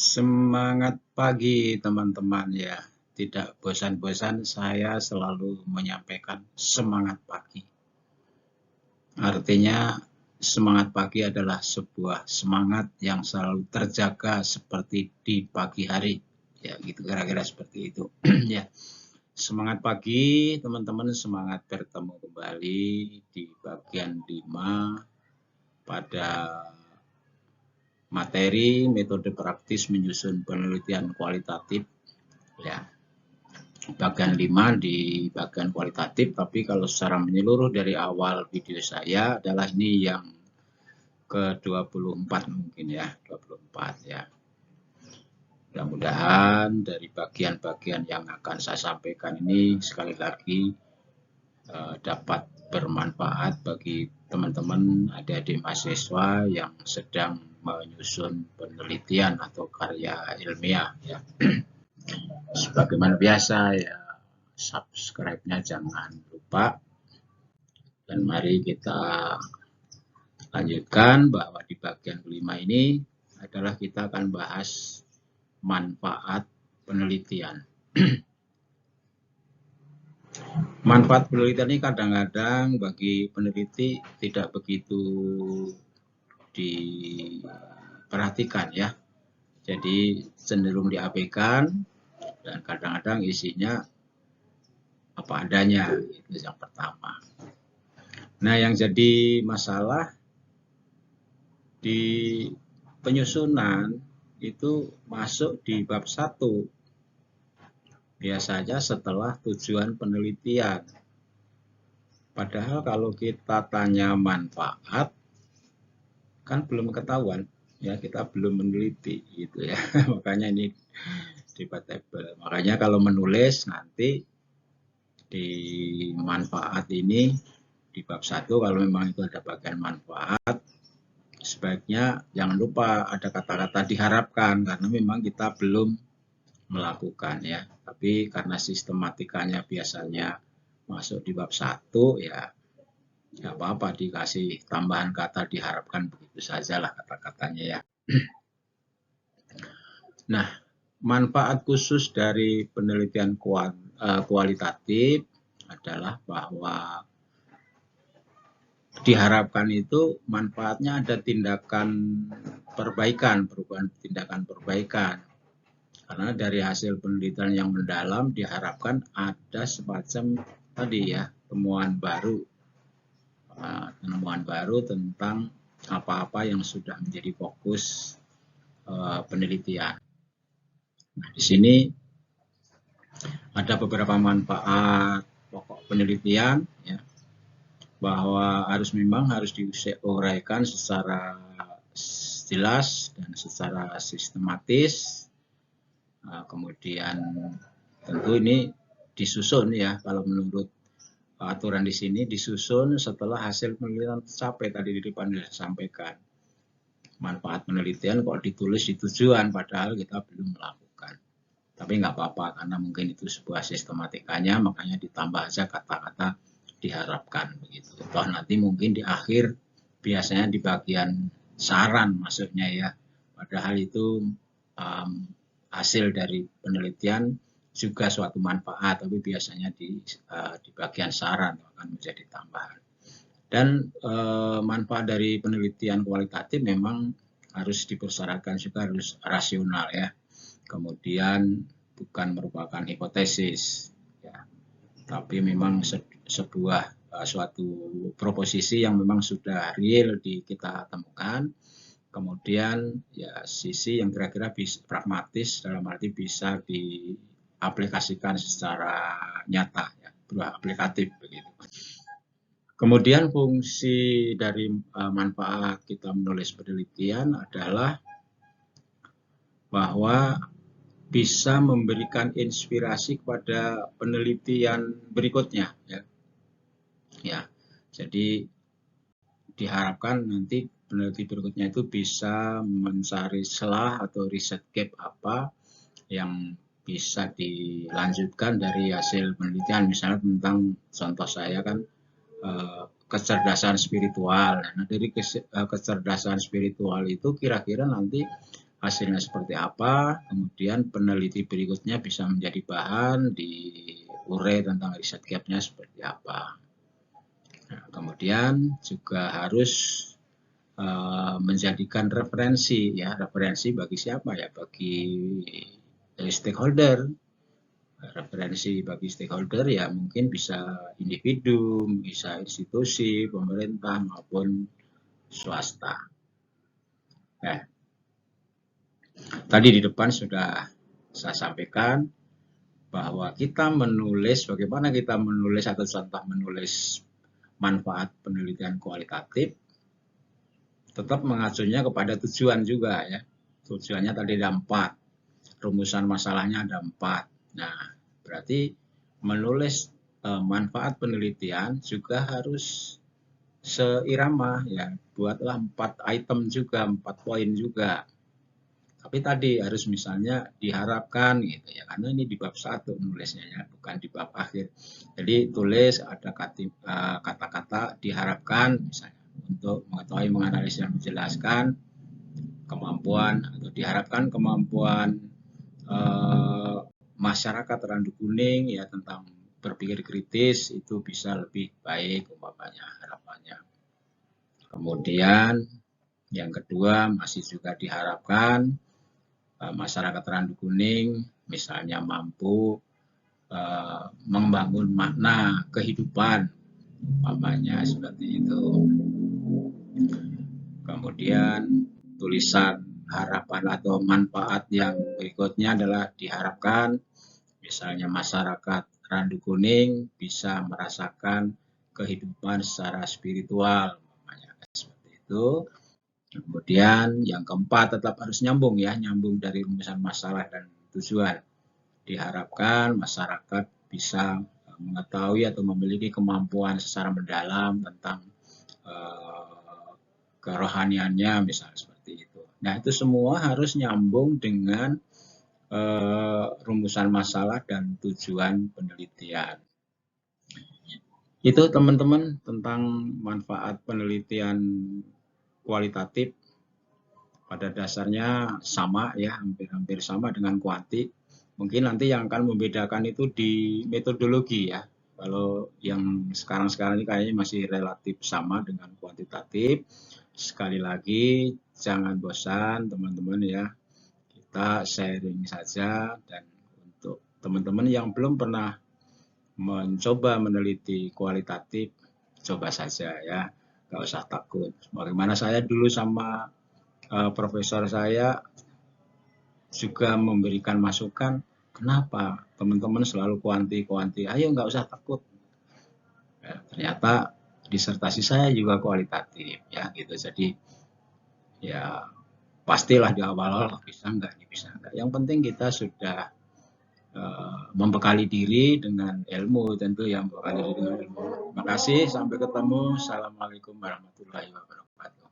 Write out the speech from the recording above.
Semangat pagi teman-teman ya. Tidak bosan-bosan saya selalu menyampaikan semangat pagi. Artinya semangat pagi adalah sebuah semangat yang selalu terjaga seperti di pagi hari. Ya gitu kira-kira seperti itu. Ya. Semangat pagi teman-teman, semangat bertemu kembali di bagian 5 pada materi metode praktis menyusun penelitian kualitatif ya. Bagian 5 di bagian kualitatif, tapi kalau secara menyeluruh dari awal video saya adalah ini yang ke-24 mungkin ya, 24 ya. Mudah-mudahan dari bagian-bagian yang akan saya sampaikan ini sekali lagi dapat bermanfaat bagi teman-teman adik-adik mahasiswa yang sedang menyusun penelitian atau karya ilmiah ya. Sebagaimana biasa ya, subscribe-nya jangan lupa. Dan mari kita lanjutkan bahwa di bagian kelima ini adalah kita akan bahas manfaat penelitian. Manfaat penelitian ini kadang-kadang bagi peneliti tidak begitu diperhatikan ya. Jadi cenderung diabaikan dan kadang-kadang isinya apa adanya, itu yang pertama. Nah, yang jadi masalah di penyusunan itu masuk di bab 1. Biasanya setelah tujuan penelitian. Padahal kalau kita tanya manfaat, kan belum ketahuan. Ya, kita belum meneliti gitu ya. Makanya ini debatable. Makanya kalau menulis nanti di manfaat ini di bab 1 kalau memang itu ada bagian manfaat, sebaiknya jangan lupa ada kata-kata diharapkan karena memang kita belum melakukan ya. Tapi karena sistematikanya biasanya masuk di bab 1 ya nggak apa-apa dikasih tambahan kata diharapkan, begitu saja lah kata-katanya ya. Nah, manfaat khusus dari penelitian kualitatif adalah bahwa diharapkan itu manfaatnya ada tindakan perbaikan, perubahan tindakan perbaikan. Karena dari hasil penelitian yang mendalam diharapkan ada semacam tadi ya, temuan baru tentang apa-apa yang sudah menjadi fokus penelitian. Nah, di sini ada beberapa manfaat pokok penelitian ya, bahwa memang harus diuraikan secara jelas dan secara sistematis. Kemudian tentu ini disusun ya, kalau menurut aturan di sini disusun setelah hasil penelitian tercapai. Tadi di depan sudah sampaikan manfaat penelitian kok ditulis di tujuan padahal kita belum melakukan. Tapi nggak apa-apa karena mungkin itu sebuah sistematikanya, makanya ditambah aja kata-kata diharapkan begitu. Toh nanti mungkin di akhir biasanya di bagian saran maksudnya ya. Padahal itu hasil dari penelitian juga suatu manfaat, tapi biasanya di bagian saran akan menjadi tambahan. Dan manfaat dari penelitian kualitatif memang harus dipersyaratkan juga harus rasional ya. Kemudian bukan merupakan hipotesis ya, tapi memang sebuah suatu proposisi yang memang sudah real kita temukan. Kemudian ya sisi yang kira-kira pragmatis dalam arti bisa diaplikasikan secara nyata ya, berupa aplikatif begitu. Kemudian fungsi dari manfaat kita menulis penelitian adalah bahwa bisa memberikan inspirasi kepada penelitian berikutnya ya. Ya, jadi diharapkan nanti peneliti berikutnya itu bisa mencari celah atau riset gap apa yang bisa dilanjutkan dari hasil penelitian. Misalnya tentang contoh saya kan kecerdasan spiritual. Nah, dari kecerdasan spiritual itu kira-kira nanti hasilnya seperti apa, kemudian peneliti berikutnya bisa menjadi bahan di urei tentang riset gapnya seperti apa. Nah, kemudian juga harus menjadikan referensi ya, referensi bagi siapa ya, bagi stakeholder. Referensi bagi stakeholder ya mungkin bisa individu, bisa institusi, pemerintah maupun swasta. Nah, tadi di depan sudah saya sampaikan bahwa kita menulis, bagaimana kita menulis atau contoh menulis manfaat penelitian kualitatif, tetap mengacunya kepada tujuan juga ya. Tujuannya tadi ada 4, rumusan masalahnya ada 4. Nah, berarti menulis manfaat penelitian juga harus seirama ya. Buatlah 4 item juga, 4 poin juga. Tapi tadi harus misalnya diharapkan gitu ya, karena ini di bab 1 nulisnya ya, bukan di bab akhir. Jadi tulis ada kata-kata diharapkan misalnya untuk mengetahui, menganalisis dan menjelaskan kemampuan atau diharapkan kemampuan masyarakat Randu Kuning ya tentang berpikir kritis itu bisa lebih baik umpamanya harapannya. Kemudian yang kedua masih juga diharapkan masyarakat Randu Kuning misalnya mampu membangun makna kehidupan umpamanya seperti itu. Kemudian tulisan harapan atau manfaat yang berikutnya adalah diharapkan misalnya masyarakat Randu Kuning bisa merasakan kehidupan secara spiritual umpamanya seperti itu. Kemudian yang keempat tetap harus nyambung ya, nyambung dari rumusan masalah dan tujuan. Diharapkan masyarakat bisa mengetahui atau memiliki kemampuan secara mendalam tentang kerohaniannya misalnya seperti itu. Nah itu semua harus nyambung dengan rumusan masalah dan tujuan penelitian. Itu teman-teman tentang manfaat penelitian kualitatif. Pada dasarnya sama ya, hampir-hampir sama dengan kuanti. Mungkin nanti yang akan membedakan itu di metodologi ya. Kalau yang sekarang-sekarang ini kayaknya masih relatif sama dengan kuantitatif. Sekali lagi jangan bosan teman-teman ya. Kita sharing saja, dan untuk teman-teman yang belum pernah mencoba meneliti kualitatif, coba saja ya. Nggak usah takut. Bagaimana saya dulu sama profesor saya juga memberikan masukan, kenapa teman-teman selalu kuanti, ayo nggak usah takut. Ya, ternyata disertasi saya juga kualitatif ya gitu. Jadi ya pastilah di awal-awal bisa nggak, Yang penting kita sudah membekali diri dengan ilmu, tentu yang membekali diri dengan ilmu. Terima kasih, sampai ketemu. Assalamualaikum warahmatullahi wabarakatuh.